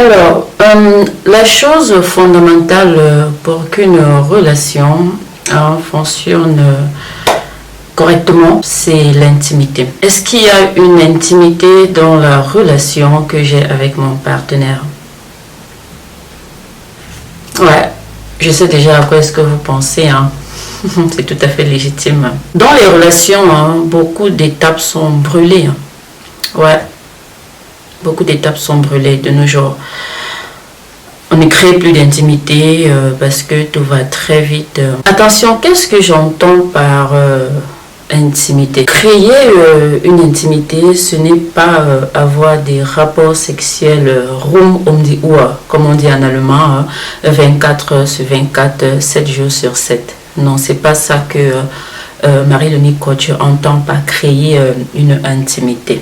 Alors, la chose fondamentale pour qu'une relation fonctionne correctement, c'est l'intimité. Est-ce qu'il y a une intimité dans la relation que j'ai avec mon partenaire? Ouais, je sais déjà à quoi est-ce que vous pensez, hein. C'est tout à fait légitime. Dans les relations, beaucoup d'étapes sont brûlées. Ouais, beaucoup d'étapes sont brûlées de nos jours. On ne crée plus d'intimité parce que tout va très vite. Attention, qu'est-ce que j'entends par intimité? Créer une intimité, ce n'est pas avoir des rapports sexuels rum um die Uhr, comme on dit en allemand, 24 heures sur 24, 7 jours sur 7. Non, c'est pas ça que Marie-Léonie Coach entend par créer une intimité.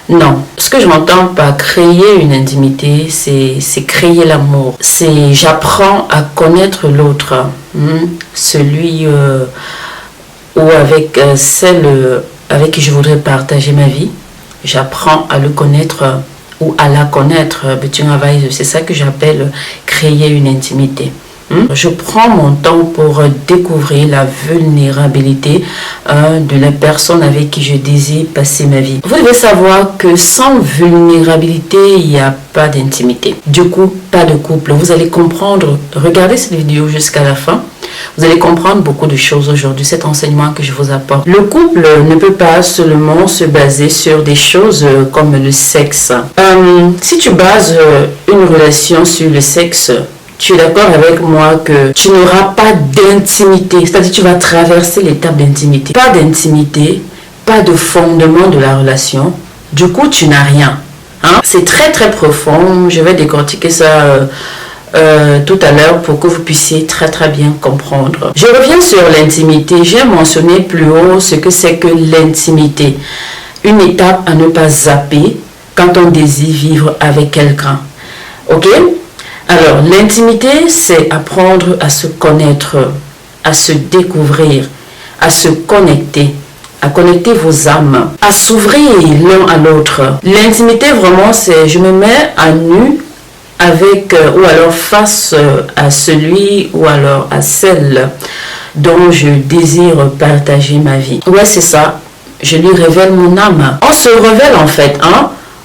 Non, ce que je m'entends par créer une intimité, c'est créer l'amour. C'est j'apprends à connaître l'autre, celui ou avec celle avec qui je voudrais partager ma vie. J'apprends à le connaître ou à la connaître. C'est ça que j'appelle créer une intimité. Je prends mon temps pour découvrir la vulnérabilité de la personne avec qui je désire passer ma vie. Vous devez savoir que sans vulnérabilité, il n'y a pas d'intimité. Du coup, pas de couple. Vous allez comprendre, regardez cette vidéo jusqu'à la fin. Vous allez comprendre beaucoup de choses aujourd'hui, cet enseignement que je vous apporte. Le couple ne peut pas seulement se baser sur des choses comme le sexe. Si tu bases une relation sur le sexe, tu es d'accord avec moi que tu n'auras pas d'intimité, c'est-à-dire tu vas traverser l'étape d'intimité. Pas d'intimité, pas de fondement de la relation, du coup tu n'as rien. C'est très très profond, je vais décortiquer ça tout à l'heure pour que vous puissiez très très bien comprendre. Je reviens sur l'intimité, j'ai mentionné plus haut ce que c'est que l'intimité. Une étape à ne pas zapper quand on désire vivre avec quelqu'un. Ok? Alors, l'intimité, c'est apprendre à se connaître, à se découvrir, à se connecter, à connecter vos âmes, à s'ouvrir l'un à l'autre. L'intimité, vraiment, c'est je me mets à nu avec ou alors face à celui ou alors à celle dont je désire partager ma vie. Ouais, c'est ça. Je lui révèle mon âme. On se révèle en fait,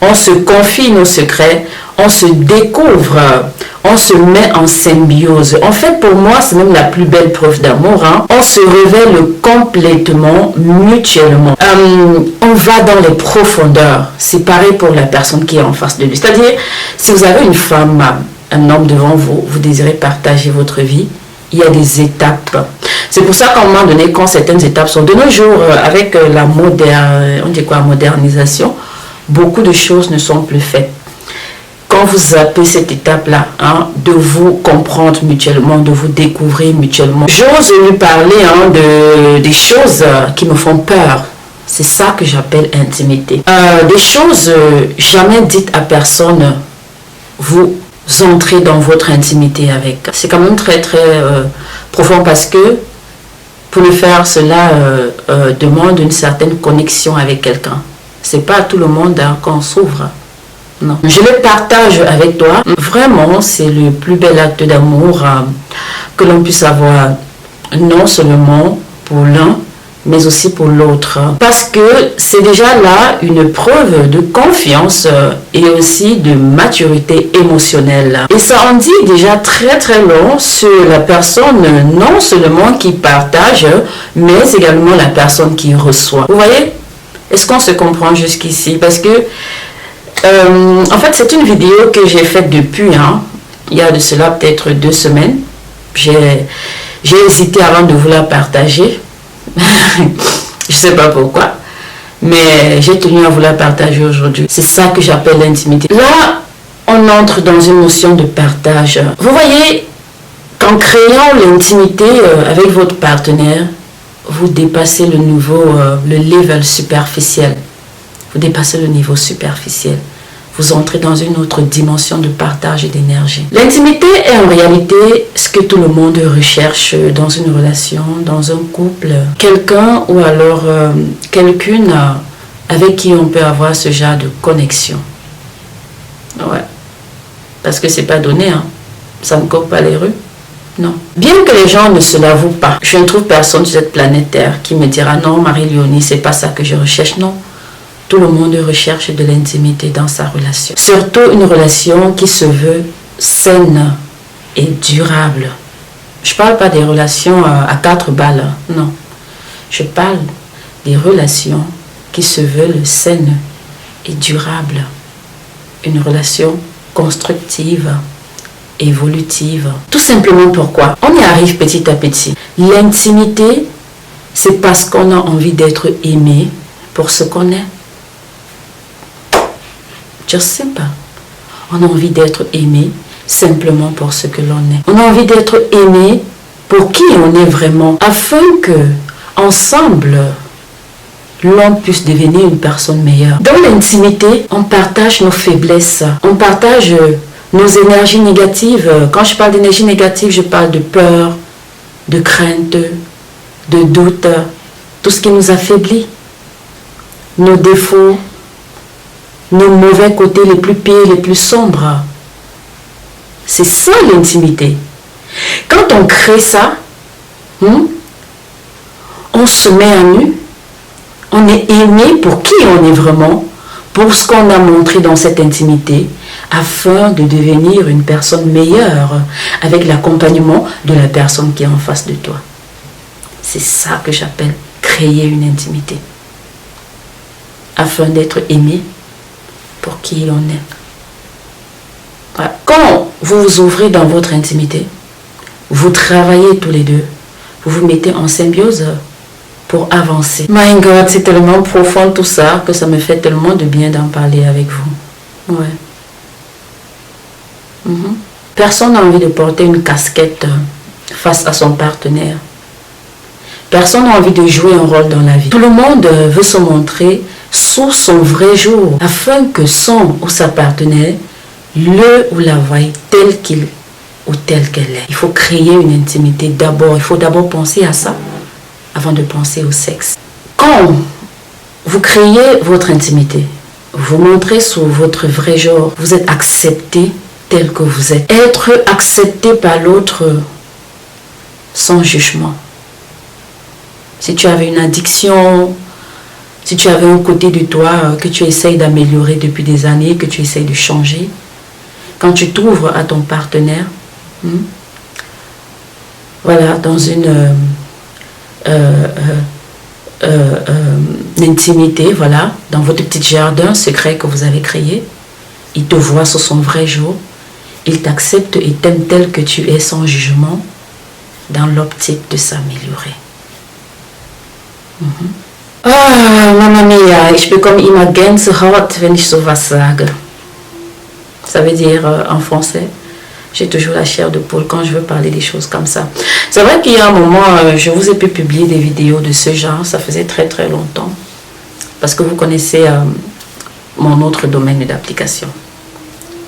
on se confie nos secrets, on se découvre, on se met en symbiose. En fait, pour moi, c'est même la plus belle preuve d'amour. On se révèle complètement, mutuellement. On va dans les profondeurs. C'est pareil pour la personne qui est en face de lui. C'est-à-dire, si vous avez une femme, un homme devant vous, vous désirez partager votre vie, il y a des étapes. C'est pour ça qu'à un moment donné, quand certaines étapes sont de nos jours, avec la modernisation, beaucoup de choses ne sont plus faites. Quand vous zappez cette étape-là, de vous comprendre mutuellement, de vous découvrir mutuellement, j'ose lui parler des choses qui me font peur. C'est ça que j'appelle intimité. Des choses jamais dites à personne, vous entrez dans votre intimité avec. C'est quand même très très profond parce que pour le faire, cela demande une certaine connexion avec quelqu'un. C'est pas à tout le monde qu'on s'ouvre. Non. Je le partage avec toi. Vraiment, c'est le plus bel acte d'amour que l'on puisse avoir, non seulement pour l'un, mais aussi pour l'autre. Parce que c'est déjà là une preuve de confiance et aussi de maturité émotionnelle. Et ça en dit déjà très très long sur la personne, non seulement qui partage, mais également la personne qui reçoit. Vous voyez? Est-ce qu'on se comprend jusqu'ici? Parce que en fait, c'est une vidéo que j'ai faite depuis, il y a de cela peut-être 2 semaines. J'ai hésité avant de vous la partager. Je ne sais pas pourquoi. Mais j'ai tenu à vous la partager aujourd'hui. C'est ça que j'appelle l'intimité. Là, on entre dans une notion de partage. Vous voyez, qu'en créant l'intimité avec votre partenaire, vous dépassez le niveau, le level superficiel. Vous dépassez le niveau superficiel. Vous entrez dans une autre dimension de partage et d'énergie. L'intimité est en réalité ce que tout le monde recherche dans une relation, dans un couple. Quelqu'un ou alors quelqu'une avec qui on peut avoir ce genre de connexion. Ouais. Parce que c'est pas donné, hein. Ça ne court pas les rues. Non. Bien que les gens ne se l'avouent pas, je ne trouve personne sur cette planète Terre qui me dira non, Marie-Léonie, c'est pas ça que je recherche. Non. Tout le monde recherche de l'intimité dans sa relation. Surtout une relation qui se veut saine et durable. Je parle pas des relations à 4 balles. Non. Je parle des relations qui se veulent saines et durables. Une relation constructive, évolutive. Tout simplement pourquoi? On y arrive petit à petit. L'intimité, c'est parce qu'on a envie d'être aimé pour ce qu'on est. Just simple. On a envie d'être aimé simplement pour ce que l'on est. On a envie d'être aimé pour qui on est vraiment, afin que, ensemble, l'on puisse devenir une personne meilleure. Dans l'intimité, on partage nos faiblesses, on partage nos énergies négatives. Quand je parle d'énergie négative, je parle de peur, de crainte, de doute, tout ce qui nous affaiblit, nos défauts, nos mauvais côtés les plus pires, les plus sombres. C'est ça l'intimité. Quand on crée ça, on se met à nu, on est aimé pour qui on est vraiment, pour ce qu'on a montré dans cette intimité, afin de devenir une personne meilleure avec l'accompagnement de la personne qui est en face de toi. C'est ça que j'appelle créer une intimité, afin d'être aimé pour qui on est. Voilà. Quand vous vous ouvrez dans votre intimité, vous travaillez tous les deux, vous vous mettez en symbiose pour avancer. My God, c'est tellement profond tout ça que ça me fait tellement de bien d'en parler avec vous. Ouais. Personne n'a envie de porter une casquette face à son partenaire. Personne n'a envie de jouer un rôle dans la vie. Tout le monde veut se montrer sous son vrai jour, afin que son ou sa partenaire le ou la voie tel qu'il ou telle qu'elle est. Il faut créer une intimité d'abord. Il faut d'abord penser à ça avant de penser au sexe. Quand vous créez votre intimité, vous montrez sous votre vrai genre, vous êtes accepté tel que vous êtes. Être accepté par l'autre sans jugement. Si tu avais une addiction, si tu avais un côté de toi que tu essayes d'améliorer depuis des années, que tu essayes de changer, quand tu t'ouvres à ton partenaire, voilà, dans une intimité, voilà, dans votre petit jardin secret que vous avez créé, il te voit sous son vrai jour, il t'accepte et t'aime tel que tu es sans jugement, dans l'optique de s'améliorer. Ah, Mama Mia, ich bekomme immer Gänsehaut, wenn ich sowas sage. Ça veut dire en français, j'ai toujours la chair de poule quand je veux parler des choses comme ça. C'est vrai qu'il y a un moment, je vous ai pu publier des vidéos de ce genre, ça faisait très très longtemps. Parce que vous connaissez mon autre domaine d'application.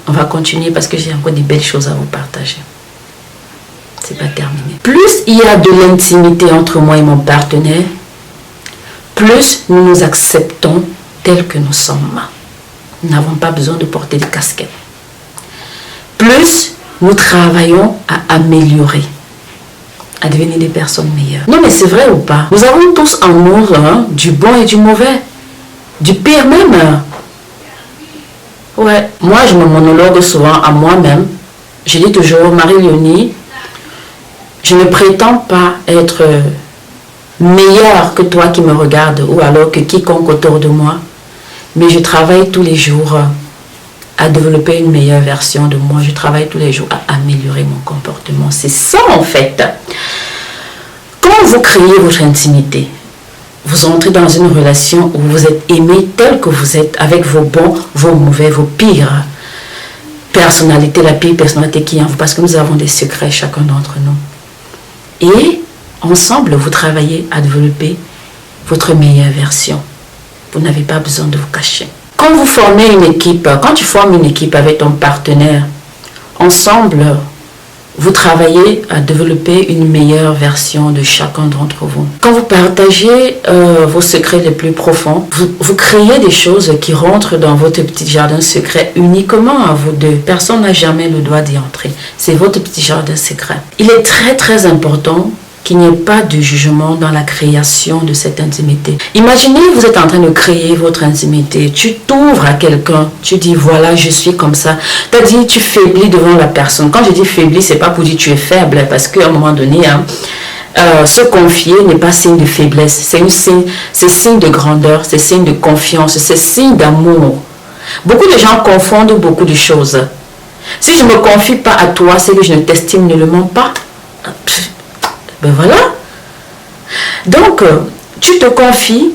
On va continuer parce que j'ai encore des belles choses à vous partager. C'est pas terminé. Plus il y a de l'intimité entre moi et mon partenaire, plus nous nous acceptons tels que nous sommes. Nous n'avons pas besoin de porter des casquettes. Plus nous travaillons à améliorer, à devenir des personnes meilleures. Non mais c'est vrai ou pas? Nous avons tous en nous du bon et du mauvais, du pire même. Ouais, moi je me monologue souvent à moi-même. Je dis toujours, Marie-Léonie, je ne prétends pas être meilleure que toi qui me regardes ou alors que quiconque autour de moi, mais je travaille tous les jours à développer une meilleure version de moi. Je travaille tous les jours à améliorer mon comportement. C'est ça en fait. Quand vous créez votre intimité, vous entrez dans une relation où vous êtes aimé tel que vous êtes, avec vos bons, vos mauvais, vos pires personnalités, la pire personnalité qui est en vous, parce que nous avons des secrets chacun d'entre nous. Et ensemble, vous travaillez à développer votre meilleure version. Vous n'avez pas besoin de vous cacher. Quand vous formez une équipe, quand tu formes une équipe avec ton partenaire, ensemble, vous travaillez à développer une meilleure version de chacun d'entre vous. Quand vous partagez vos secrets les plus profonds, vous créez des choses qui rentrent dans votre petit jardin secret uniquement à vous deux. Personne n'a jamais le droit d'y entrer. C'est votre petit jardin secret. Il est très très important qu'il n'y ait pas de jugement dans la création de cette intimité. Imaginez, vous êtes en train de créer votre intimité. Tu t'ouvres à quelqu'un. Tu dis, voilà, je suis comme ça. C'est-à-dire, tu faiblis devant la personne. Quand je dis faiblis, c'est pas pour dire tu es faible, parce qu'à un moment donné, se confier n'est pas signe de faiblesse. C'est signe de grandeur, c'est signe de confiance, c'est signe d'amour. Beaucoup de gens confondent beaucoup de choses. Si je ne me confie pas à toi, c'est que je ne t'estime nullement pas. Ben voilà. Donc, tu te confies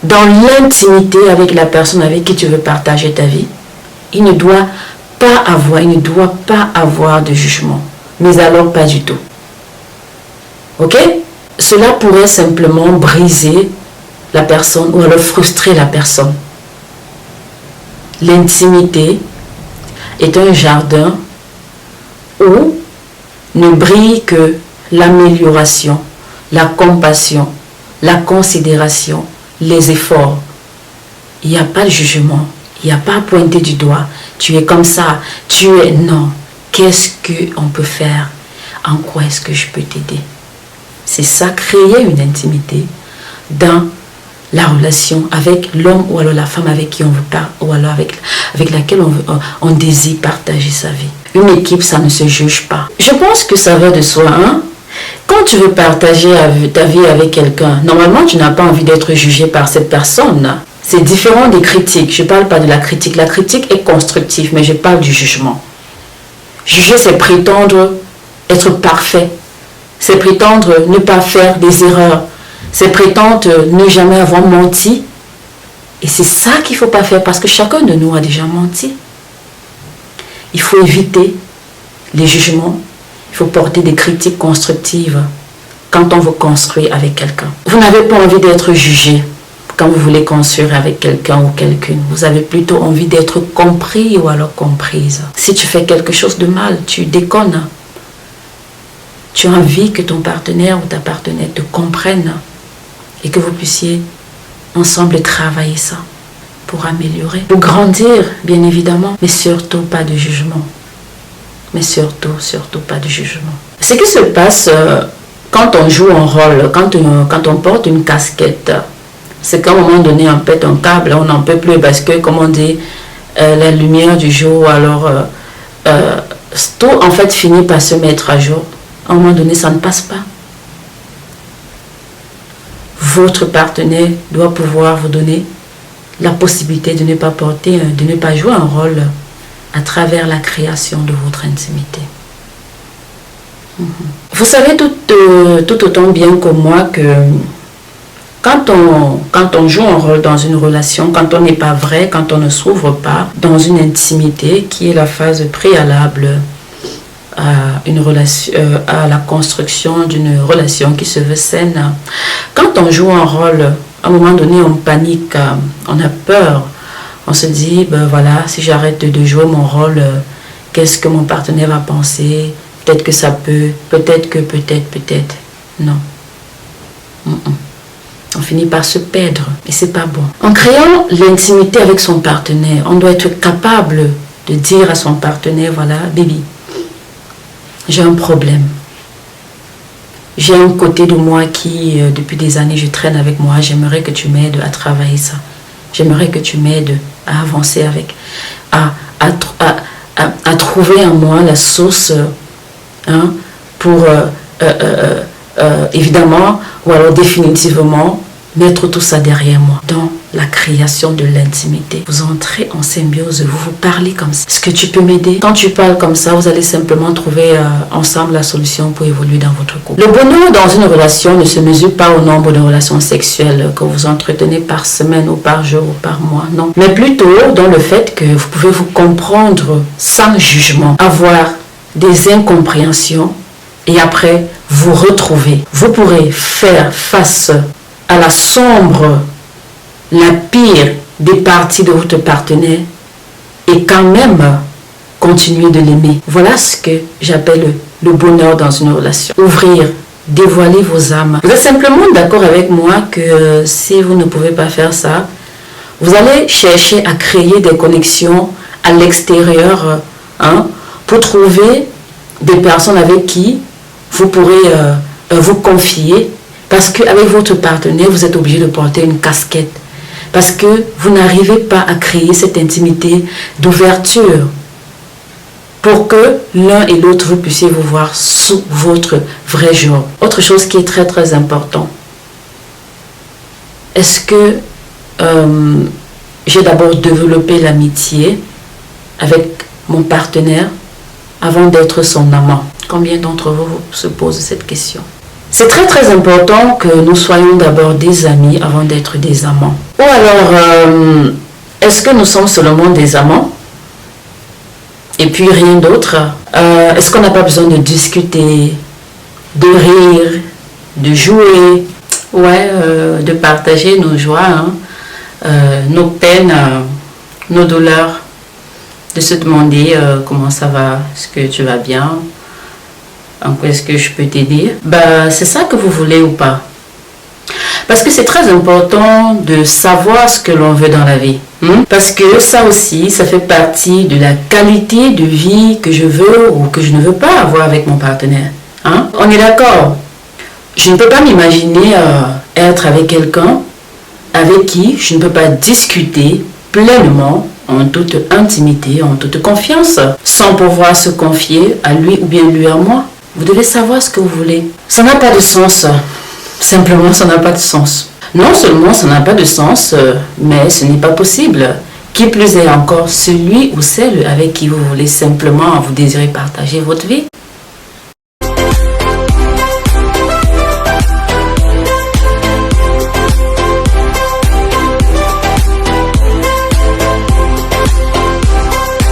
dans l'intimité avec la personne avec qui tu veux partager ta vie. Il ne doit pas avoir de jugement. Mais alors, pas du tout. Ok? Cela pourrait simplement briser la personne ou alors frustrer la personne. L'intimité est un jardin où ne brille que l'amélioration, la compassion, la considération, les efforts. Il n'y a pas de jugement, il n'y a pas à pointer du doigt. Tu es comme ça, tu es... Non. Qu'est-ce qu'on peut faire? En quoi est-ce que je peux t'aider? C'est ça, créer une intimité dans la relation avec l'homme ou alors la femme avec qui on veut pas, ou alors avec laquelle on désire partager sa vie. Une équipe, ça ne se juge pas. Je pense que ça va de soi, hein? Quand tu veux partager ta vie avec quelqu'un, normalement, tu n'as pas envie d'être jugé par cette personne. C'est différent des critiques. Je ne parle pas de la critique. La critique est constructive, mais je parle du jugement. Juger, c'est prétendre être parfait. C'est prétendre ne pas faire des erreurs. C'est prétendre ne jamais avoir menti. Et c'est ça qu'il ne faut pas faire parce que chacun de nous a déjà menti. Il faut éviter les jugements. Il faut porter des critiques constructives quand on veut construire avec quelqu'un. Vous n'avez pas envie d'être jugé quand vous voulez construire avec quelqu'un ou quelqu'une. Vous avez plutôt envie d'être compris ou alors comprise. Si tu fais quelque chose de mal, tu déconnes. Tu as envie que ton partenaire ou ta partenaire te comprenne et que vous puissiez ensemble travailler ça pour améliorer, pour grandir, bien évidemment, mais surtout pas de jugement. Mais surtout pas de jugement. Ce qui se passe quand on joue un rôle, quand on porte une casquette, c'est qu'à un moment donné, on pète un câble, on n'en peut plus parce que, comme on dit, la lumière du jour, alors tout en fait finit par se mettre à jour. À un moment donné, ça ne passe pas. Votre partenaire doit pouvoir vous donner la possibilité de ne pas jouer un rôle à travers la création de votre intimité. Vous savez tout autant bien que moi que quand on joue un rôle dans une relation, quand on n'est pas vrai, quand on ne s'ouvre pas dans une intimité qui est la phase préalable à la construction d'une relation qui se veut saine, quand on joue un rôle, à un moment donné on panique, on a peur. On se dit, ben voilà, si j'arrête de jouer mon rôle, qu'est-ce que mon partenaire va penser? Peut-être que ça peut, peut-être. Non. On finit par se perdre et c'est pas bon. En créant l'intimité avec son partenaire, on doit être capable de dire à son partenaire, voilà, baby, j'ai un problème. J'ai un côté de moi qui, depuis des années, je traîne avec moi. J'aimerais que tu m'aides à travailler ça. J'aimerais que tu m'aides à avancer avec, à trouver en moi la source pour, évidemment, ou alors définitivement, mettre tout ça derrière moi. Dans la création de l'intimité. Vous entrez en symbiose, vous vous parlez comme ça. Est-ce que tu peux m'aider? Quand tu parles comme ça, vous allez simplement trouver ensemble la solution pour évoluer dans votre couple. Le bonheur dans une relation ne se mesure pas au nombre de relations sexuelles que vous entretenez par semaine ou par jour ou par mois, non. Mais plutôt dans le fait que vous pouvez vous comprendre sans jugement, avoir des incompréhensions et après vous retrouver. Vous pourrez faire face à la sombre, la pire des parties de votre partenaire et quand même continuer de l'aimer. Voilà ce que j'appelle le bonheur dans une relation. Ouvrir, dévoiler vos âmes. Vous êtes simplement d'accord avec moi que si vous ne pouvez pas faire ça, vous allez chercher à créer des connexions à l'extérieur pour trouver des personnes avec qui vous pourrez vous confier. Parce qu'avec votre partenaire, vous êtes obligé de porter une casquette. Parce que vous n'arrivez pas à créer cette intimité d'ouverture pour que l'un et l'autre vous puissiez vous voir sous votre vrai jour. Autre chose qui est très très important. Est-ce que j'ai d'abord développé l'amitié avec mon partenaire avant d'être son amant? Combien d'entre vous se posent cette question? C'est très très important que nous soyons d'abord des amis avant d'être des amants. Ou alors, est-ce que nous sommes seulement des amants et puis rien d'autre? Est-ce qu'on n'a pas besoin de discuter, de rire, de jouer, de partager nos joies, nos peines, nos douleurs, de se demander comment ça va, est-ce que tu vas bien? En quoi est-ce que je peux t'aider? C'est ça que vous voulez ou pas? Parce que c'est très important de savoir ce que l'on veut dans la vie. Parce que ça aussi, ça fait partie de la qualité de vie que je veux ou que je ne veux pas avoir avec mon partenaire. On est d'accord? Je ne peux pas m'imaginer être avec quelqu'un avec qui je ne peux pas discuter pleinement, en toute intimité, en toute confiance, sans pouvoir se confier à lui ou bien lui à moi. Vous devez savoir ce que vous voulez. Ça n'a pas de sens. Simplement, ça n'a pas de sens. Non seulement ça n'a pas de sens, mais ce n'est pas possible. Qui plus est encore celui ou celle avec qui vous voulez simplement, vous désirez partager votre vie.